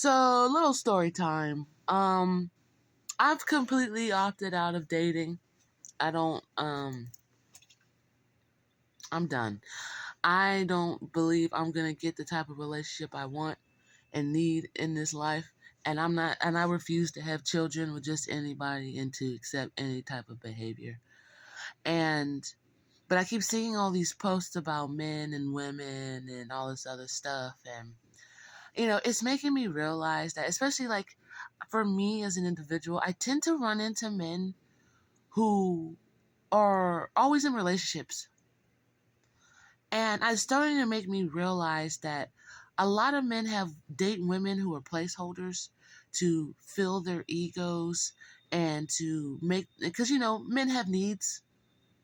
So, little story time. I've completely opted out of dating. I don't I'm done. I don't believe I'm going to get the type of relationship I want and need in this life, and I refuse to have children with just anybody and to accept any type of behavior. And but I keep seeing all these posts about men and women and all this other stuff, and it's making me realize that, especially like for me as an individual, I tend to run into men who are always in relationships. And it's starting to make me realize that a lot of men have date women who are placeholders to fill their egos and to make, because, men have needs.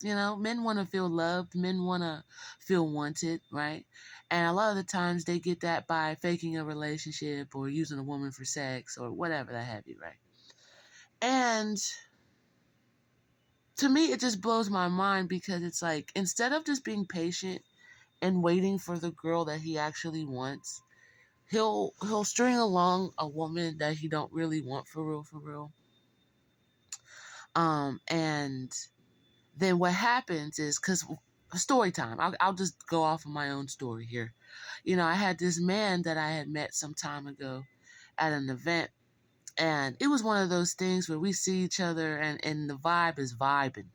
Men want to feel loved. Men want to feel wanted, right? And a lot of the times they get that by faking a relationship or using a woman for sex or whatever that have you, right? And to me, it just blows my mind because it's like, instead of just being patient and waiting for the girl that he actually wants, he'll string along a woman that he don't really want for real. And then what happens is, because story time, I'll just go off of my own story here. I had this man that I had met some time ago at an event, and it was one of those things where we see each other and the vibe is vibing,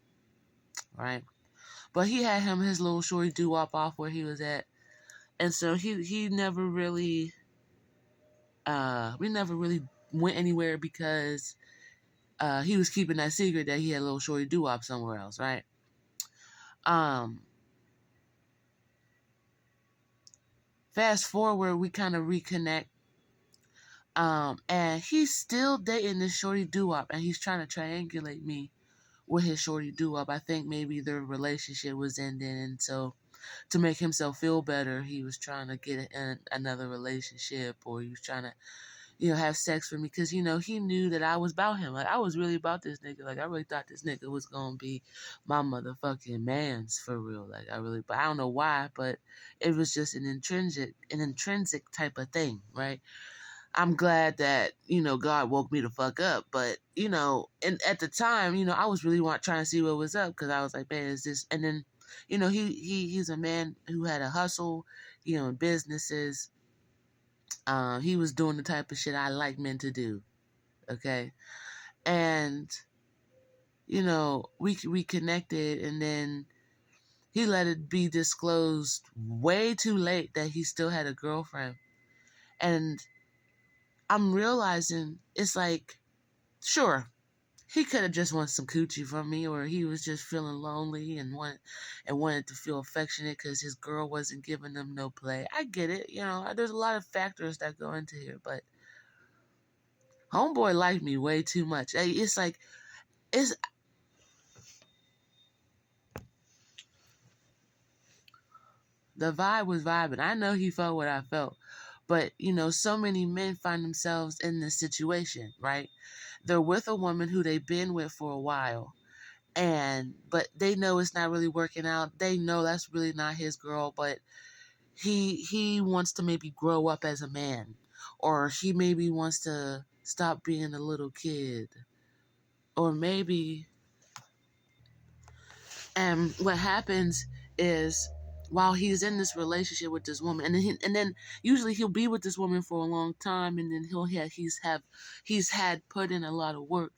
right? But he had his little shorty doo-wop off where he was at, and so he never really we never really went anywhere because he was keeping that secret that he had a little shorty doo-wop somewhere else, right? Fast forward, we kind of reconnect. And he's still dating this shorty doo-wop, and he's trying to triangulate me with his shorty doo-wop. I think maybe their relationship was ending, and so to make himself feel better, he was trying to get in another relationship, or he was trying to, have sex with me because, he knew that I was about him. Like, I was really about this nigga. Like, I really thought this nigga was going to be my motherfucking mans for real. Like, but I don't know why, but it was just an intrinsic type of thing, right? I'm glad that, God woke me the fuck up. But, and at the time, I was really trying to see what was up because I was like, man, is this? And then, he's a man who had a hustle, in businesses. He was doing the type of shit I like men to do. Okay. And, we connected, and then he let it be disclosed way too late that he still had a girlfriend. And I'm realizing it's like, sure, he could have just wanted some coochie from me, or he was just feeling lonely and wanted to feel affectionate because his girl wasn't giving him no play. I get it. There's a lot of factors that go into here, but homeboy liked me way too much. It's like, the vibe was vibing. I know he felt what I felt. But, so many men find themselves in this situation, right? They're with a woman who they've been with for a while. But they know it's not really working out. They know that's really not his girl, but he wants to maybe grow up as a man. Or he maybe wants to stop being a little kid. Or maybe... And what happens is, while he's in this relationship with this woman, and then usually he'll be with this woman for a long time, and then he's had put in a lot of work,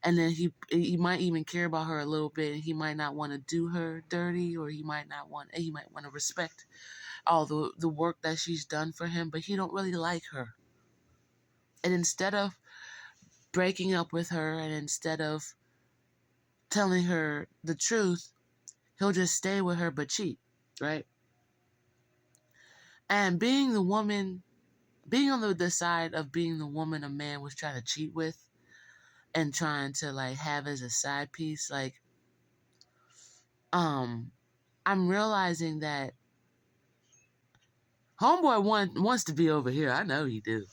and then he might even care about her a little bit, and he might not want to do her dirty, or he might want to respect all the work that she's done for him, but he don't really like her. And instead of breaking up with her, and instead of telling her the truth, he'll just stay with her but cheat, right? And being on the side of being the woman a man was trying to cheat with and trying to like have as a side piece, like, I'm realizing that homeboy wants to be over here. I know he do.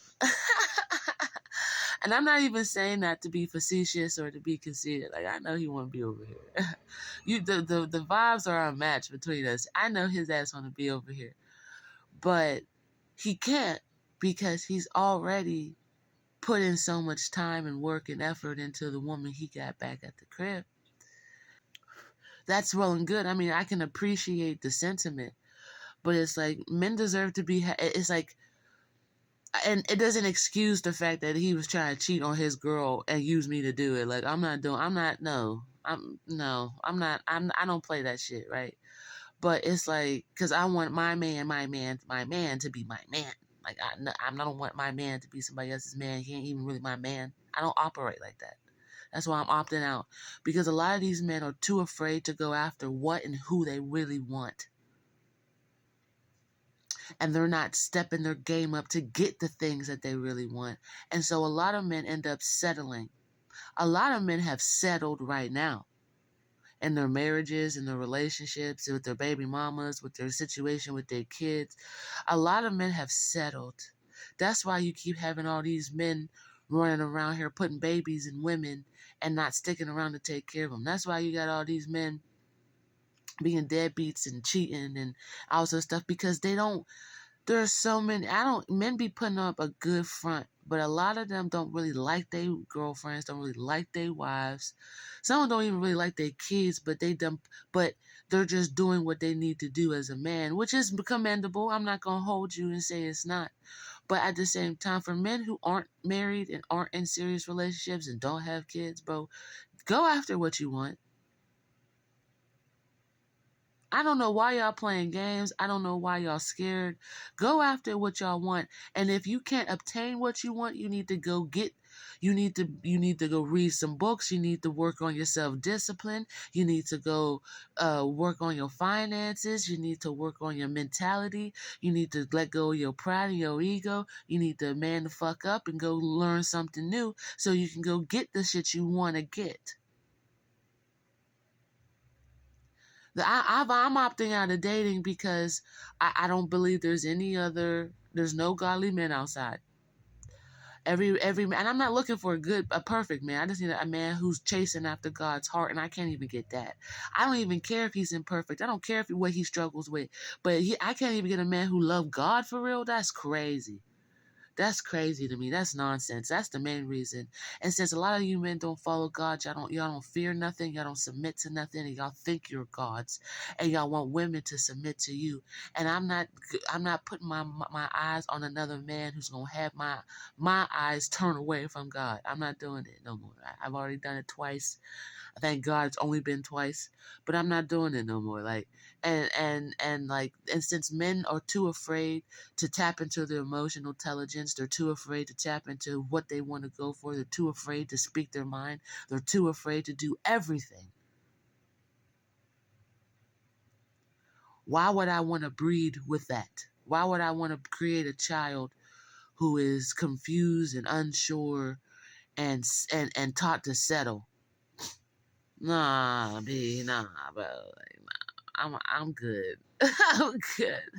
And I'm not even saying that to be facetious or to be conceited. Like, I know he want to be over here. The vibes are unmatched between us. I know his ass want to be over here. But he can't because he's already put in so much time and work and effort into the woman he got back at the crib. That's well and good. I mean, I can appreciate the sentiment, but it's like men deserve to be. It's like, and it doesn't excuse the fact that he was trying to cheat on his girl and use me to do it. Like, I'm not doing. I'm not. No. I'm no. I'm not. I don't play that shit, right? But it's like, because I want my man to be my man. Like, I don't want my man to be somebody else's man. He ain't even really my man. I don't operate like that. That's why I'm opting out. Because a lot of these men are too afraid to go after what and who they really want. And they're not stepping their game up to get the things that they really want. And so a lot of men end up settling. A lot of men have settled right now in their marriages, in their relationships, with their baby mamas, with their situation with their kids. A lot of men have settled. That's why you keep having all these men running around here putting babies in women and not sticking around to take care of them. That's why you got all these men being deadbeats and cheating and all sorts of stuff, because they don't. There's so many. Men be putting up a good front, but a lot of them don't really like their girlfriends, don't really like their wives. Some don't even really like their kids, but they're just doing what they need to do as a man, which is commendable. I'm not gonna hold you and say it's not. But at the same time, for men who aren't married and aren't in serious relationships and don't have kids, bro, go after what you want. I don't know why y'all playing games. I don't know why y'all scared. Go after what y'all want. And if you can't obtain what you want, you need to go read some books. You need to work on your self-discipline. You need to go work on your finances. You need to work on your mentality. You need to let go of your pride and your ego. You need to man the fuck up and go learn something new so you can go get the shit you want to get. I'm opting out of dating because I don't believe there's no godly men outside. Every man, and I'm not looking for a perfect man. I just need a man who's chasing after God's heart, and I can't even get that. I don't even care if he's imperfect. I don't care what he struggles with, but I can't even get a man who loves God for real. That's crazy. That's crazy to me. That's nonsense. That's the main reason. And since a lot of you men don't follow God, y'all don't fear nothing, y'all don't submit to nothing, and y'all think you're gods, and y'all want women to submit to you. And I'm not putting my eyes on another man who's gonna have my eyes turn away from God. I'm not doing it no more. I've already done it twice. Thank God it's only been twice, but I'm not doing it no more. Like, and since men are too afraid to tap into their emotional intelligence, they're too afraid to tap into what they want to go for. They're too afraid to speak their mind. They're too afraid to do everything. Why would I want to breed with that? Why would I want to create a child who is confused and unsure and taught to settle? Nah, bro. Like, nah. I'm good. I'm good.